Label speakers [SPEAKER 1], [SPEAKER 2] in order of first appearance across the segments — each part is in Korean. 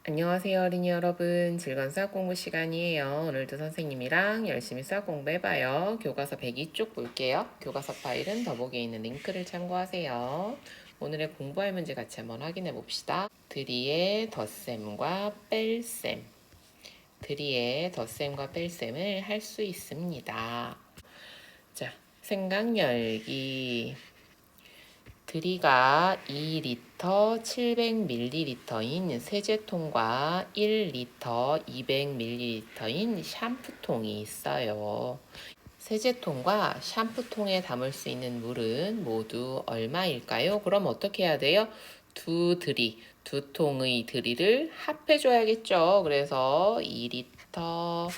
[SPEAKER 1] 안녕하세요, 어린이 여러분. 즐거운 수학 공부 시간이에요. 오늘도 선생님이랑 열심히 수학 공부해봐요. 교과서 102쪽 볼게요. 교과서 파일은 더보기에 있는 링크를 참고하세요. 오늘의 공부할 문제 같이 한번 확인해 봅시다. 드리의 덧셈과 뺄셈. 드리의 덧셈과 뺄셈을 할 수 있습니다. 자, 생각 열기. 드리가 2리터 700ml인 세제통과 1리터 200ml인 샴푸통이 있어요. 세제통과 샴푸통에 담을 수 있는 물은 모두 얼마일까요? 그럼 어떻게 해야 돼요? 두 통의 드리를 합해줘야겠죠. 그래서 2리터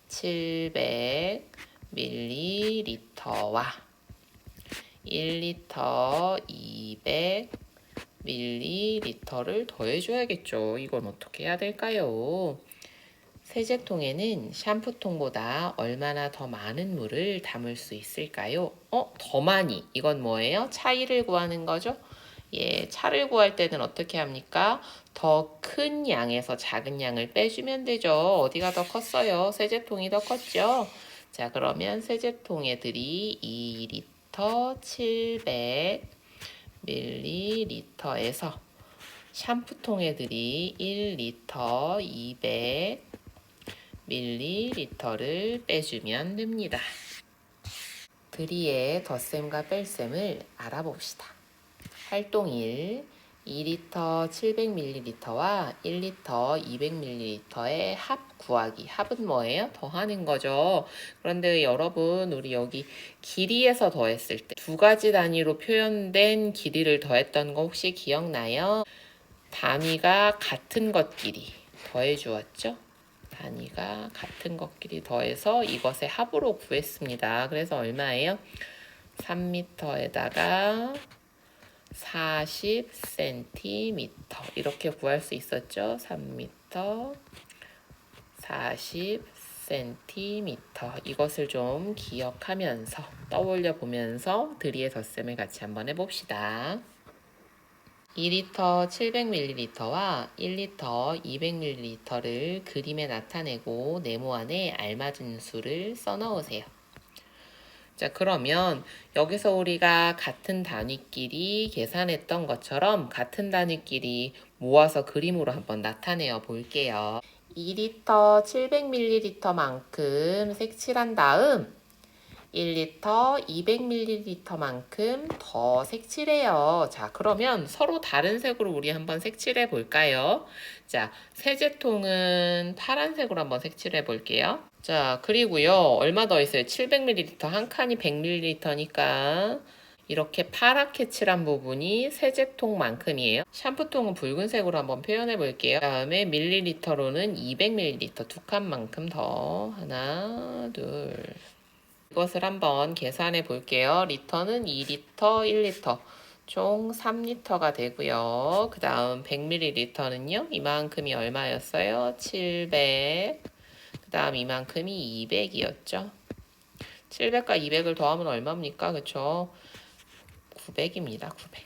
[SPEAKER 1] 700ml와 1리터 200ml를 더해줘야겠죠. 이건 어떻게 해야 될까요? 세제통에는 샴푸통보다 얼마나 더 많은 물을 담을 수 있을까요? 더 많이. 이건 뭐예요? 차이를 구하는 거죠? 예, 차를 구할 때는 어떻게 합니까? 더 큰 양에서 작은 양을 빼주면 되죠. 어디가 더 컸어요? 세제통이 더 컸죠? 자, 그러면 세제통 애들이 2리터 700ml에서 샴푸통 애들이 1리터 200ml를 빼주면 됩니다. 드리의 덧셈과 뺄셈을 알아봅시다. 활동 1. 2리터 700ml와 1리터 200ml의 합 구하기. 합은 뭐예요? 더하는 거죠. 그런데 여러분, 우리 여기 길이에서 더했을 때 두 가지 단위로 표현된 길이를 더했던 거 혹시 기억나요? 단위가 같은 것끼리 더해 주었죠? 단위가 같은 것끼리 더해서 이것의 합으로 구했습니다. 그래서 얼마예요? 3m에다가 40cm 이렇게 구할 수 있었죠. 3m 40cm 이것을 좀 기억하면서 떠올려 보면서 드리의 덧셈을 같이 한번 해봅시다. 2리터 700ml와 1리터 200ml를 그림에 나타내고 네모안에 알맞은 수를 써넣으세요. 자, 그러면 여기서 우리가 같은 단위끼리 계산했던 것처럼 같은 단위끼리 모아서 그림으로 한번 나타내어 볼게요. 2리터 700ml만큼 색칠한 다음 1리터 200ml만큼 더 색칠해요. 자, 그러면 서로 다른 색으로 우리 한번 색칠해 볼까요? 자, 세제통은 파란색으로 한번 색칠해 볼게요. 자, 그리고요. 얼마 더 있어요? 700ml 한 칸이 100ml니까 이렇게 파랗게 칠한 부분이 세제통만큼이에요. 샴푸통은 붉은색으로 한번 표현해 볼게요. 다음에 밀리리터로는 200ml 두 칸만큼 더 하나, 둘. 이것을 한번 계산해 볼게요. 리터는 2리터, 1리터, 총 3리터가 되고요. 그 다음 100ml는요. 이만큼이 얼마였어요? 700. 그 다음 이만큼이 200이었죠. 700과 200을 더하면 얼마입니까? 그쵸? 900입니다. 900.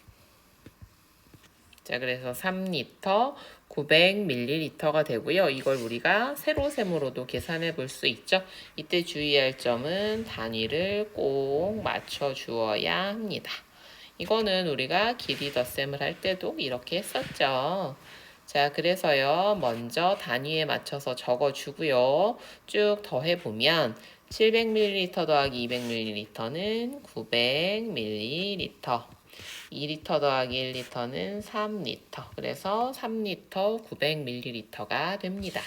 [SPEAKER 1] 자, 그래서 3리터 900ml가 되고요. 이걸 우리가 세로셈으로도 계산해 볼 수 있죠. 이때 주의할 점은 단위를 꼭 맞춰 주어야 합니다. 이거는 우리가 길이 덧셈을 할 때도 이렇게 했었죠. 자, 그래서요. 먼저 단위에 맞춰서 적어주고요. 쭉 더해보면 700ml 더하기 200ml는 900ml. 2리터 더하기 1리터는 3리터. 그래서 3리터 900ml가 됩니다.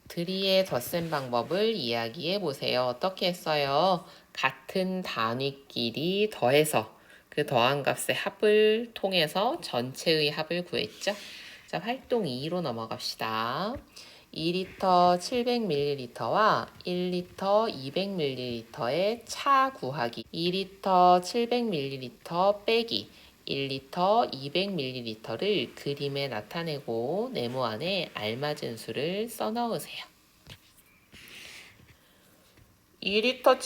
[SPEAKER 1] 드리의 덧셈 방법을 이야기해 보세요. 어떻게 했어요? 같은 단위끼리 더해서 그 더한 값의 합을 통해서 전체의 합을 구했죠. 자, 활동 2로 넘어갑시다. 2리터 700ml와 1리터 200ml의 차 구하기. 2리터 700ml 빼기 1리터 200ml를 그림에 나타내고 네모안에 알맞은 수를 써넣으세요. 2리터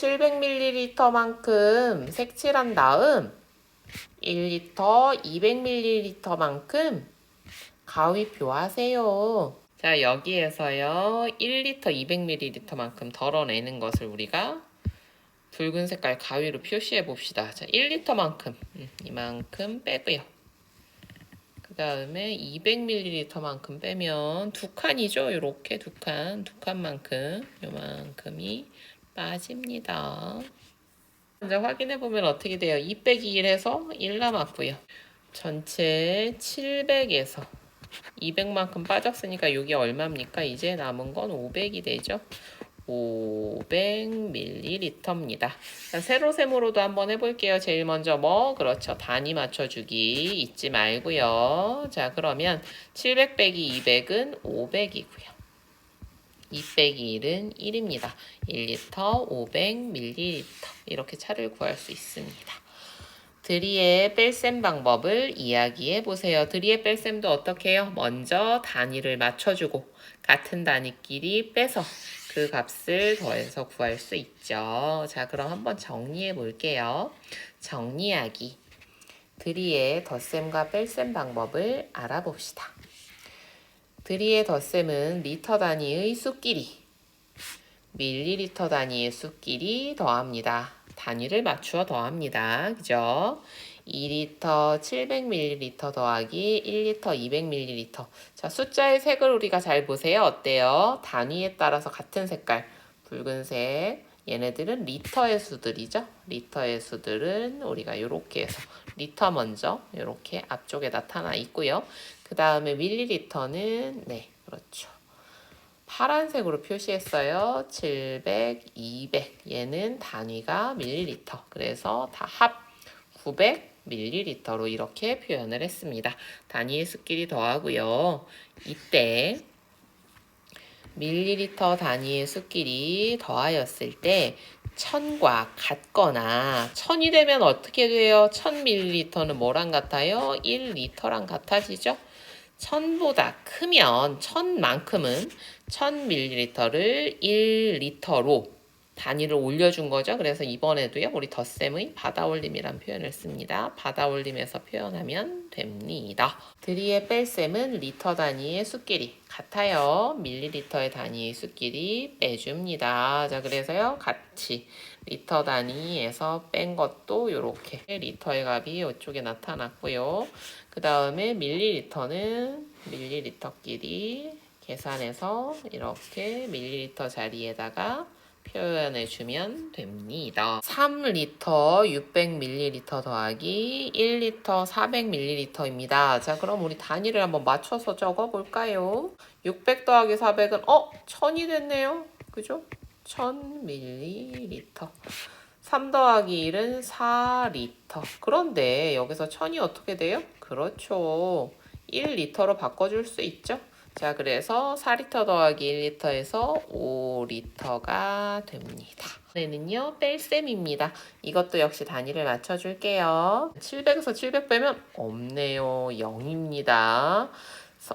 [SPEAKER 1] 700ml만큼 색칠한 다음 1리터 200ml만큼 가위표 하세요. 자, 여기에서요 1리터 200ml만큼 덜어내는 것을 우리가 붉은 색깔 가위로 표시해 봅시다. 자, 1리터만큼 이만큼 빼고요. 그 다음에 200ml만큼 빼면 두 칸이죠. 이렇게 두 칸만큼 요만큼이 빠집니다. 먼저 확인해 보면 어떻게 돼요? 2 빼기 1 해서 1 남았고요. 전체 700에서 200만큼 빠졌으니까 이게 얼마입니까? 이제 남은 건 500이 되죠. 500ml입니다. 자, 세로셈으로도 한번 해볼게요. 제일 먼저 그렇죠. 단위 맞춰주기 잊지 말고요. 자, 그러면 700 빼기 200은 500이고요. 2 빼기 1은 1입니다. 1리터 500ml 이렇게 차를 구할 수 있습니다. 드리에 뺄셈 방법을 이야기해 보세요. 드리에 뺄셈도 어떻게 해요? 먼저 단위를 맞춰주고 같은 단위끼리 빼서 그 값을 더해서 구할 수 있죠. 자, 그럼 한번 정리해 볼게요. 정리하기. 드리에 덧셈과 뺄셈 방법을 알아봅시다. 드리에 덧셈은 리터 단위의 수끼리, 밀리리터 단위의 수끼리 더합니다. 단위를 맞추어 더합니다. 그죠? 2리터 700ml 더하기 1리터 200ml. 자, 숫자의 색을 우리가 잘 보세요. 어때요? 단위에 따라서 같은 색깔. 붉은색. 얘네들은 리터의 수들이죠. 리터의 수들은 우리가 이렇게 해서 리터 먼저 이렇게 앞쪽에 나타나 있고요. 그 다음에 밀리리터는 그렇죠. 파란색으로 표시했어요. 700, 200. 얘는 단위가 밀리리터. 그래서 다 합 900ml로 이렇게 표현을 했습니다. 단위의 수끼리 더하고요. 이때 밀리리터 단위의 수끼리 더하였을 때 1000과 같거나 1000이 되면 어떻게 돼요? 1000ml는 뭐랑 같아요? 1리터랑 같아지죠? 1000보다 크면 1000만큼은 1000ml를 1리터로 단위를 올려준 거죠. 그래서 이번에도요. 우리 덧셈의 받아올림이란 표현을 씁니다. 받아올림에서 표현하면 됩니다. 드리에 뺄셈은 리터 단위의 수끼리 같아요. 밀리리터의 단위의 수끼리 빼줍니다. 자, 그래서요. 같이 리터 단위에서 뺀 것도 이렇게 리터의 값이 이쪽에 나타났고요. 그 다음에 밀리리터는 밀리리터끼리 계산해서 이렇게 밀리리터 자리에다가 표현해주면 됩니다. 3리터 600ml 더하기 1리터 400ml입니다. 자, 그럼 우리 단위를 한번 맞춰서 적어볼까요? 600 더하기 400은 1000이 됐네요. 그죠? 1000ml. 3 더하기 1은 4리터. 그런데 여기서 1000이 어떻게 돼요? 그렇죠. 1리터로 바꿔줄 수 있죠? 자, 그래서 4리터 더하기 1리터에서 5리터가 됩니다. 이번에는요, 뺄셈입니다. 이것도 역시 단위를 맞춰줄게요. 700에서 700 빼면 없네요. 0입니다.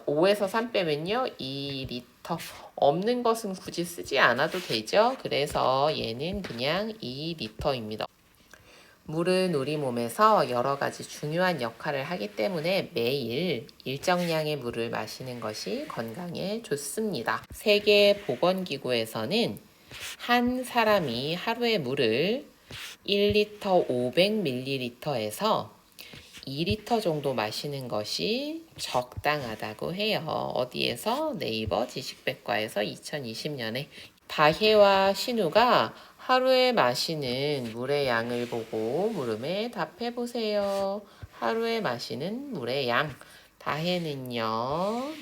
[SPEAKER 1] 5에서 3 빼면요, 2리터. 없는 것은 굳이 쓰지 않아도 되죠. 그래서 얘는 그냥 2리터입니다. 물은 우리 몸에서 여러 가지 중요한 역할을 하기 때문에 매일 일정량의 물을 마시는 것이 건강에 좋습니다. 세계보건기구에서는 한 사람이 하루에 물을 1리터 500ml에서 2리터 정도 마시는 것이 적당하다고 해요. 어디에서? 네이버 지식백과에서 2020년에 다혜와 신우가 하루에 마시는 물의 양을 보고 물음에 답해보세요. 하루에 마시는 물의 양. 다혜는요.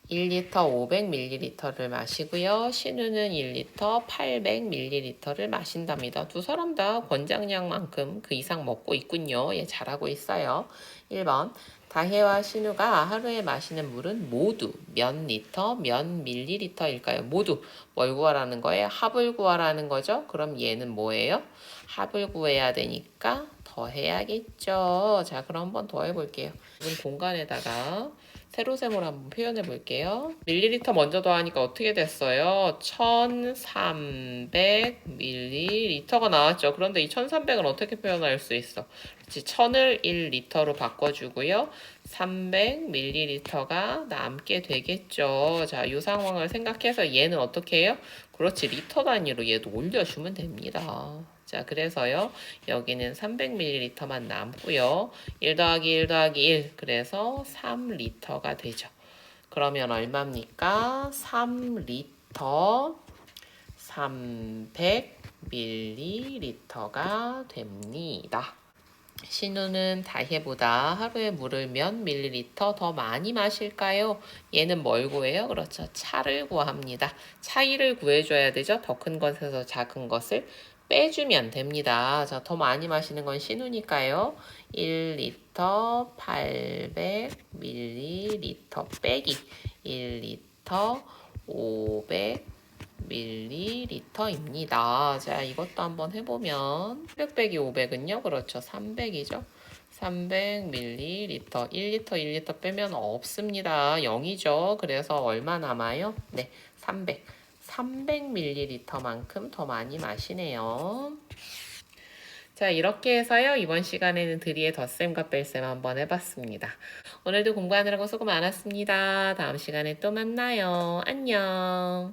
[SPEAKER 1] 1리터 500ml를 마시고요. 신우는 1리터 800ml를 마신답니다. 두 사람 다 권장량만큼 그 이상 먹고 있군요. 예, 잘하고 있어요. 1번. 다혜와 신우가 하루에 마시는 물은 모두 몇 리터, 몇 밀리리터일까요? 모두 뭘 구하라는 거예요? 합을 구하라는 거죠? 그럼 얘는 뭐예요? 합을 구해야 되니까 더 해야겠죠. 자, 그럼 한번 더 해볼게요. 이번 공간에다가 세로셈으로 한번 표현해 볼게요. 밀리리터 먼저 더하니까 어떻게 됐어요? 1300ml가 나왔죠. 그런데 이 1300은 어떻게 표현할 수 있어? 그렇지, 1000을 1리터로 바꿔주고요. 300ml가 남게 되겠죠. 자, 이 상황을 생각해서 얘는 어떻게 해요? 그렇지, 리터 단위로 얘도 올려주면 됩니다. 자, 그래서요, 여기는 300ml만 남고요. 1 더하기 1 더하기 1, 그래서 3리터가 되죠. 그러면 얼마입니까? 3리터 300ml가 됩니다. 신우는 다혜보다 하루에 물을 몇 밀리리터 더 많이 마실까요? 얘는 뭘 구해요? 그렇죠. 차를 구합니다. 차이를 구해줘야 되죠. 더 큰 것에서 작은 것을 빼주면 됩니다. 자, 더 많이 마시는 건 신우니까요. 1리터 800ml 빼기 1리터 500ml입니다. 자, 이것도 한번 해보면 300 빼기 500은요? 그렇죠. 300이죠. 300ml 1리터 1리터 빼면 없습니다. 0이죠. 그래서 얼마 남아요? 네, 300ml만큼 더 많이 마시네요. 자, 이렇게 해서요, 이번 시간에는 드리의 덧셈과 뺄셈 한번 해봤습니다. 오늘도 공부하느라고 수고 많았습니다. 다음 시간에 또 만나요. 안녕.